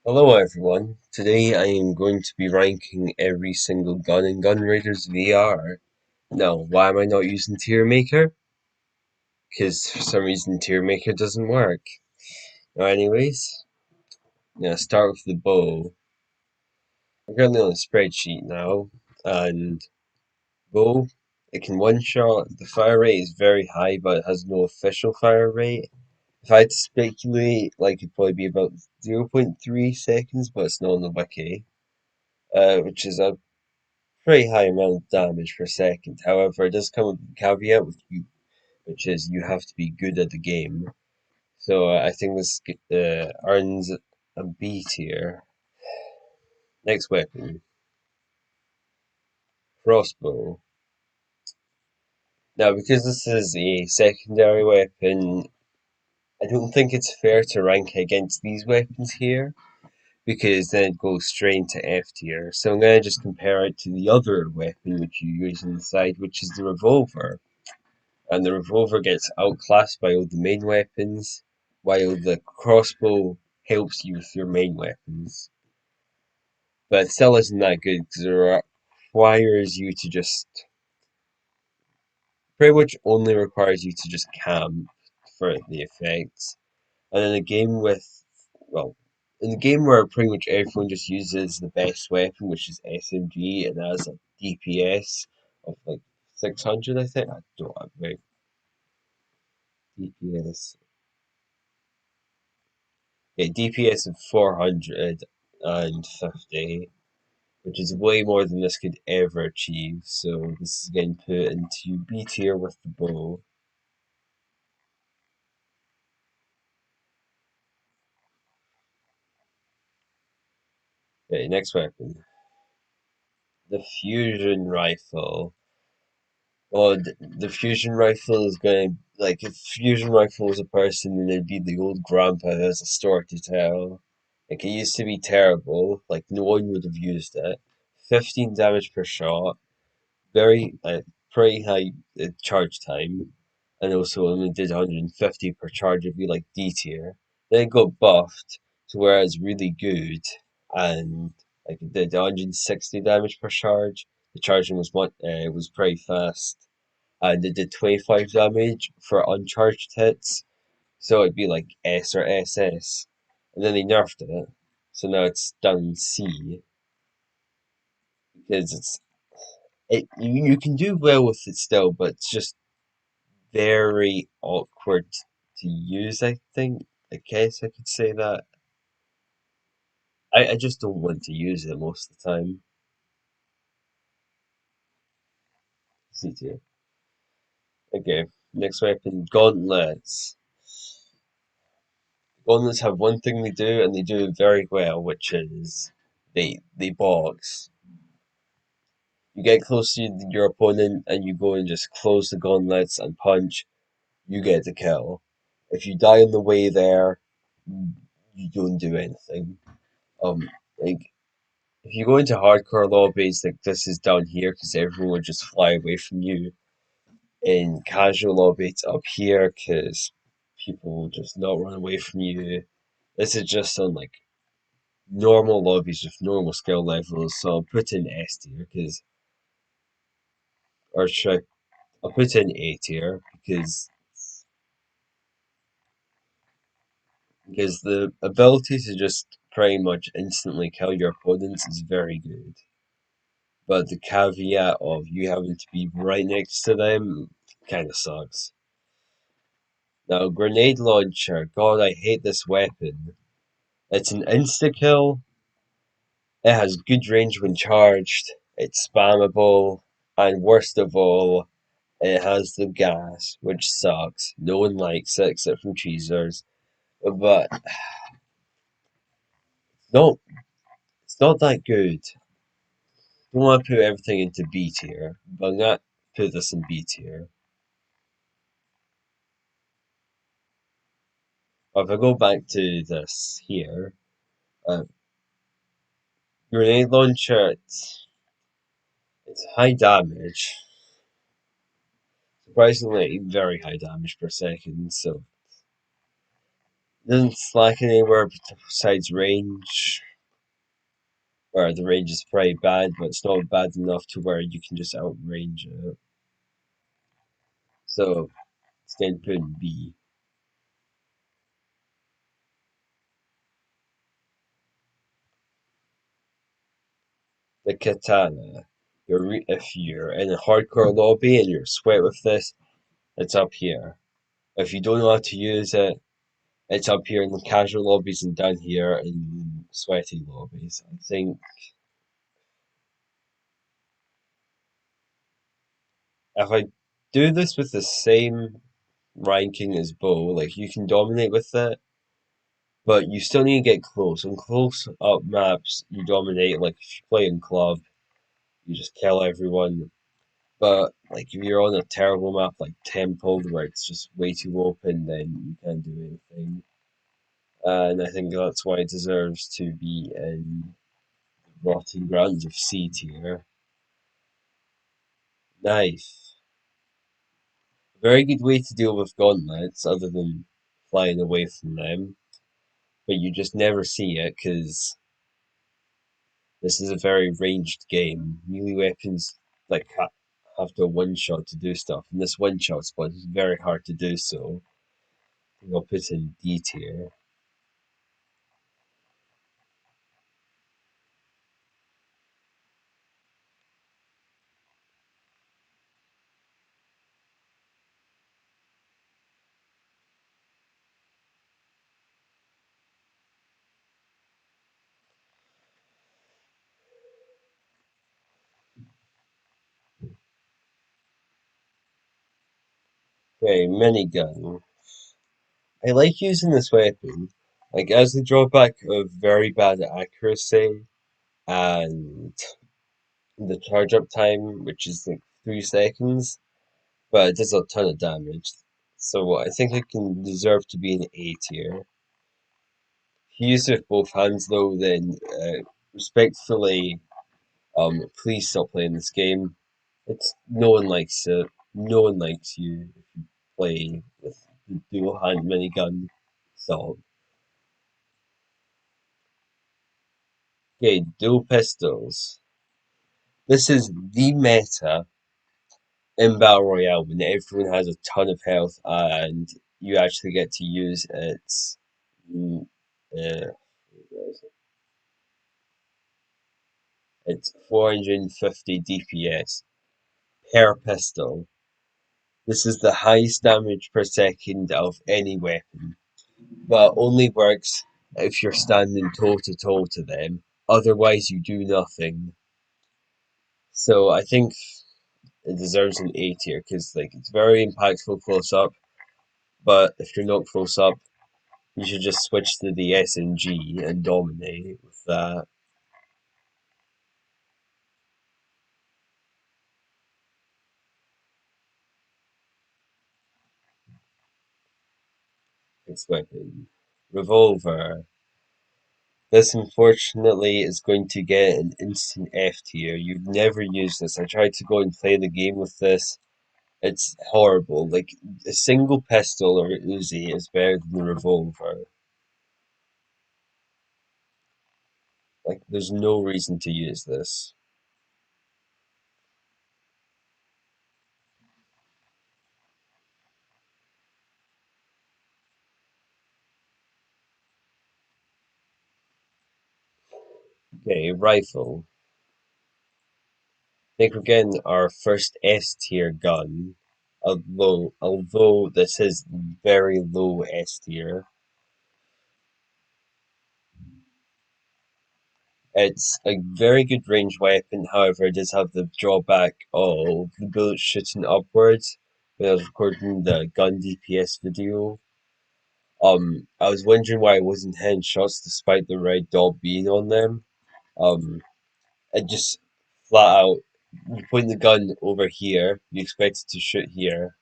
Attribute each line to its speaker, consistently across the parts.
Speaker 1: Hello everyone. Today I am going to be ranking every single gun in Gun Raiders VR. Now, why am I not using Tier Maker? Because for some reason Tier Maker doesn't work. Anyways, I'm gonna start with the bow. I'm currently on a spreadsheet now, and bow, it can one shot. The fire rate is very high, but it has no official fire rate. If I had to speculate, like it'd probably be about 0.3 seconds, but it's not on the wiki, which is a pretty high amount of damage per second. However, it does come with a caveat with you, which is you have to be good at the game. So I think this earns a B tier. Next weapon, crossbow. Now, because this is a secondary weapon, I don't think it's fair to rank against these weapons here, because then it goes straight into F tier. So I'm gonna just compare it to the other weapon which you use on the side, which is the revolver. And the revolver gets outclassed by all the main weapons, while the crossbow helps you with your main weapons. But it still isn't that good because it requires you to just pretty much only requires you to just camp for the effects. And in a game with well, in a game where pretty much everyone just uses the best weapon, which is SMG, and has a DPS of like 600, I think. I don't know, wait, DPS. Yeah, DPS of 450, which is way more than this could ever achieve. So this is getting put into B tier with the bow. Okay, next weapon. The fusion rifle. Oh, the fusion rifle is going to, like, if fusion rifle was a person, then it'd be the old grandpa who has a story to tell. Like, it used to be terrible, like, no one would have used it. 15 damage per shot, very pretty high charge time, and also only did 150 per charge. It'd be like D tier. Then it got buffed to where it's really good, and like it did 160 damage per charge. The charging was pretty fast, and it did 25 damage for uncharged hits. So it'd be like S or SS, and then they nerfed it, so now it's done C because you can do well with it still, but it's just very awkward to use, I think. I guess I could say that. I just don't want to use it most of the time. C tier. Okay, next weapon, gauntlets. Gauntlets have one thing they do, and they do it very well, which is they box. You get close to your opponent, and you go and just close the gauntlets and punch. You get the kill. If you die on the way there, you don't do anything. Like if you go into hardcore lobbies, like this is down here because everyone would just fly away from you. In casual lobby, it's up here because people will just not run away from you. This is just on like normal lobbies with normal skill levels, so I'll put in S tier or should I'll put in A tier because the ability to just pretty much instantly kill your opponents is very good. But the caveat of you having to be right next to them kind of sucks. Now, grenade launcher. God, I hate this weapon. It's an insta kill. It has good range when charged. It's spammable. And worst of all, it has the gas, which sucks. No one likes it except from cheesers. But no, it's not that good. Don't want to put everything into B tier, but I'm gonna put this in B tier. But if I go back to this here, uh, grenade launcher, it's high damage. Surprisingly, very high damage per second. So Doesn't slack anywhere besides range, where the range is pretty bad, but it's not bad enough to where you can just outrange it. So instead put B. The katana. If you're in a hardcore lobby and you're sweat with this, it's up here. If you don't know how to use it, it's up here in the casual lobbies and down here in sweaty lobbies. I think if I do this with the same ranking as Bo, like you can dominate with it, but you still need to get close. On close up maps, you dominate. Like if you play in club, you just kill everyone. But like if you're on a terrible map like Temple, where it's just way too open, then you can't do anything. And I think that's why it deserves to be in Rotting Grounds of C tier. Knife. Very good way to deal with gauntlets, other than flying away from them. But you just never see it because this is a very ranged game. Melee weapons like have to one shot to do stuff, and this one shot spot is very hard to do so. I think I'll put in D tier. Okay, minigun. I like using this weapon. Like, as the drawback of very bad accuracy and the charge up time, which is like 3 seconds, but it does a ton of damage. So I think it can deserve to be an A tier. If you use it with both hands though, then respectfully, please stop playing this game. It's no one likes it. No one likes you if you play with the dual hand minigun. So okay, dual pistols. This is the meta in Battle Royale when everyone has a ton of health and you actually get to use its mm, uh, it's 450 DPS per pistol. This is the highest damage per second of any weapon, but only works if you're standing toe to toe to them. Otherwise, you do nothing. So I think it deserves an A tier because like it's very impactful close up. But if you're not close up, you should just switch to the SNG and dominate with that. Next weapon. Revolver. This unfortunately is going to get an instant F tier. You've never used this. I tried to go and play the game with this. It's horrible. Like a single pistol or Uzi is better than a revolver. Like there's no reason to use this. Okay, rifle. I think we're getting our first S tier gun. Although this is very low S tier. It's a very good range weapon, however, it does have the drawback of the bullets shooting upwards. When I was recording the gun DPS video, I was wondering why I wasn't hitting shots despite the red dot being on them. Um, it just flat out, you point the gun over here, you expect it to shoot here,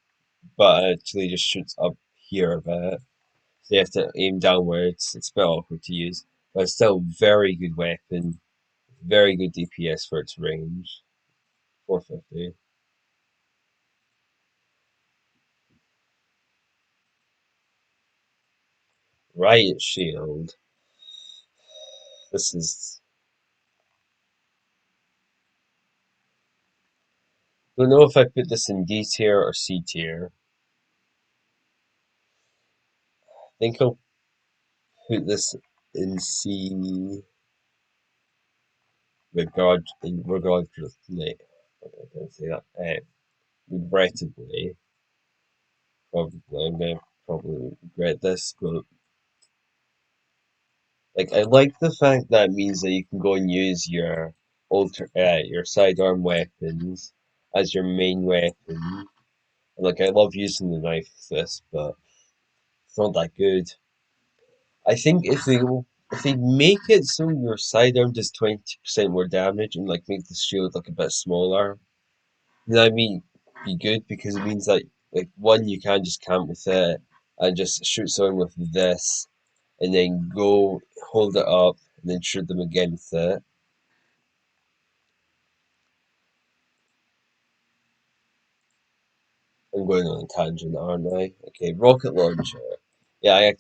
Speaker 1: but it actually just shoots up here a bit. So you have to aim downwards. It's a bit awkward to use, but it's still a very good weapon. Very good DPS for its range. 450. Riot Shield. This is. Don't know if I put this in D tier or C tier. I think I'll put this in C regardlessly. I can't say that. Regrettably, probably I'm gonna probably regret this, but like I like the fact that means that you can go and use your sidearm weapons as your main weapon. Like I love using the knife with this, but it's not that good. I think if they make it so your sidearm does 20% more damage and like make the shield look a bit smaller, then I mean be good because it means like one you can just camp with it and just shoot someone with this and then go hold it up and then shoot them again with it. I'm going on a tangent, aren't I? Okay, rocket launcher. Yeah,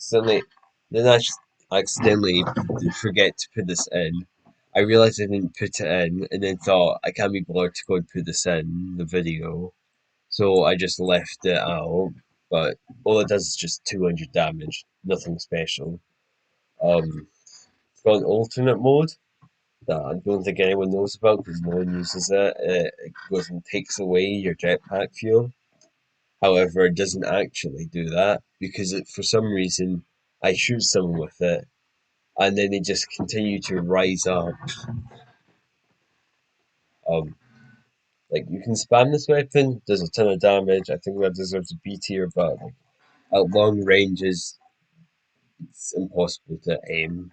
Speaker 1: then I just accidentally did forget to put this in. I realized I didn't put it in, and then thought I can't be bothered to go and put this in the video, so I just left it out. But all it does is just 200 damage, nothing special. It's got an alternate mode that I don't think anyone knows about because no one uses it. It goes and takes away your jetpack fuel. However, it doesn't actually do that because for some reason I shoot someone with it and then they just continue to rise up. Um, like you can spam this weapon, does a ton of damage. I think that deserves a B tier, but like, at long ranges, it's impossible to aim.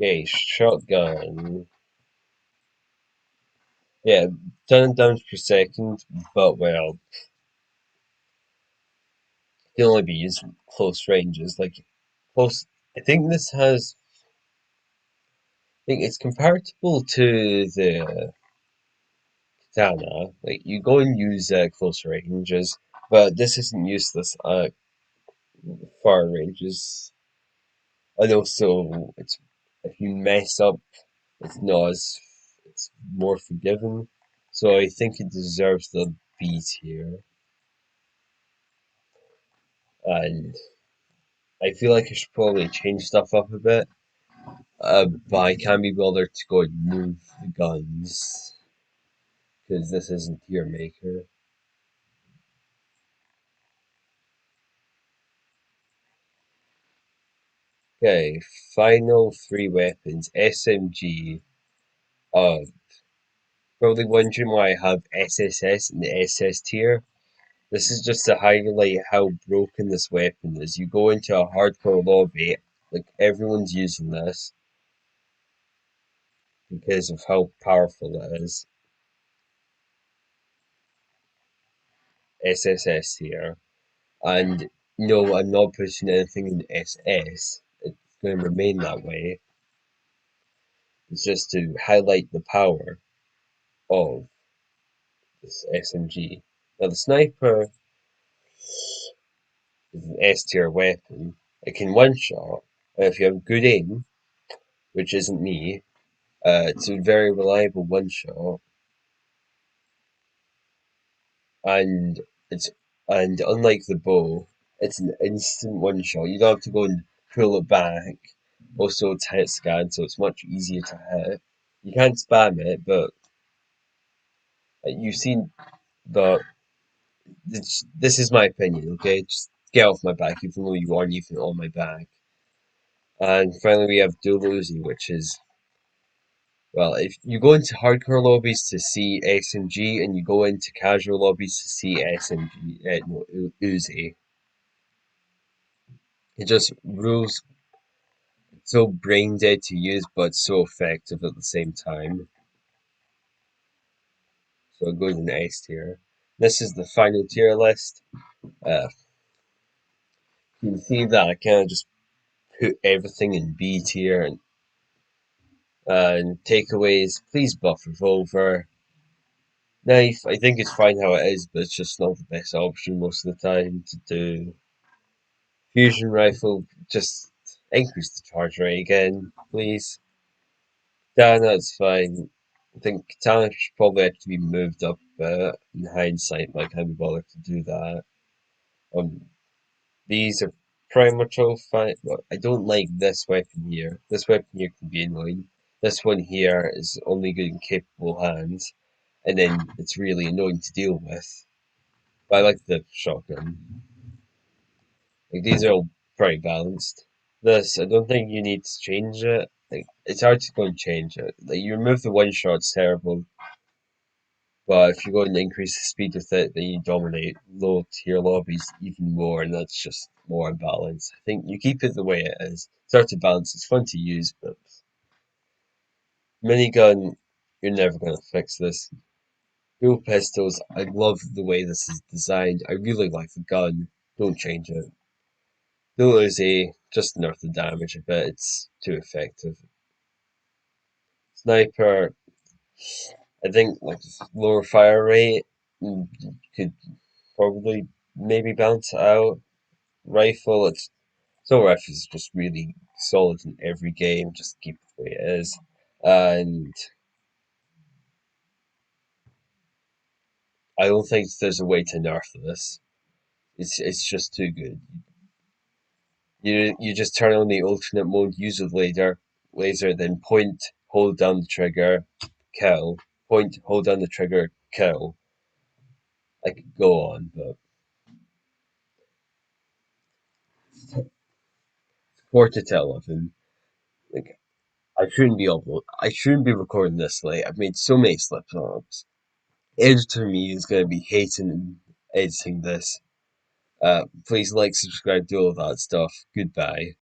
Speaker 1: Okay, shotgun. Yeah, 10 damage per second, but well, can only be used from close ranges. Like close, I think this has. I think it's comparable to the katana. Like you go and use close ranges, but this isn't useless at far ranges. And also, it's if you mess up, it's not as it's more forgiving. So I think it deserves the B tier, and I feel like I should probably change stuff up a bit. But I can't be bothered to go and move the guns because this isn't tier maker. Okay, final three weapons. SMG. Uh, Probably wondering why I have SSS in the SS tier. This is just to highlight how broken this weapon is. You go into a hardcore lobby, like everyone's using this because of how powerful it is. SSS here. And no, I'm not putting anything in SS. It's going to remain that way. It's just to highlight the power of this SMG. Now the sniper is an S tier weapon. It can one shot, and if you have good aim, which isn't me, it's a very reliable one shot, and it's and unlike the bow, it's an instant one shot. You don't have to go and pull it back. Also, it's hit scan, so it's much easier to hit. You can't spam it, but you've seen the. This is my opinion, okay? Just get off my back, even though you aren't even on my back. And finally, we have dual Uzi, which is well, if you go into hardcore lobbies to see SMG and you go into casual lobbies to see SMG, no, Uzi, it just rules so brain dead to use, but so effective at the same time. So it goes in S tier. This is the final tier list. Uh, you can see that I kind of just put everything in B tier, And takeaways, please buff revolver. Knife, I think it's fine how it is, but it's just not the best option most of the time to do. Fusion rifle, just increase the charge rate again, please. Katana's fine. I think Katana should probably have to be moved up in hindsight, but I can't be bothered to do that. Um, these are pretty much all fine, but I don't like this weapon here. This weapon here can be annoying. This one here is only good in capable hands, and then it's really annoying to deal with. But I like the shotgun. Like these are all pretty balanced. This, I don't think you need to change it. Like it's hard to go and change it. Like you remove the one shot, it's terrible. But if you go and increase the speed with it, then you dominate low tier lobbies even more, and that's just more unbalanced. I think you keep it the way it is. It's hard to balance. It's fun to use, but minigun, you're never gonna fix this. Dual pistols, I love the way this is designed. I really like the gun. Don't change it. Dual Uzi, just nerf the damage a bit. It's too effective. Sniper, I think like lower fire rate could probably maybe balance it out. Rifle, it's so rifle is just really solid in every game. Just keep it the way it is, and I don't think there's a way to nerf this. It's just too good. You just turn on the alternate mode, use the laser, then point, hold down the trigger, kill. Point, hold down the trigger, kill. I could go on, but quarter to 11. Like I shouldn't be recording this late. I've made so many slip ups. Editor me is gonna be hating and editing this. Please like, subscribe, do all that stuff. Goodbye.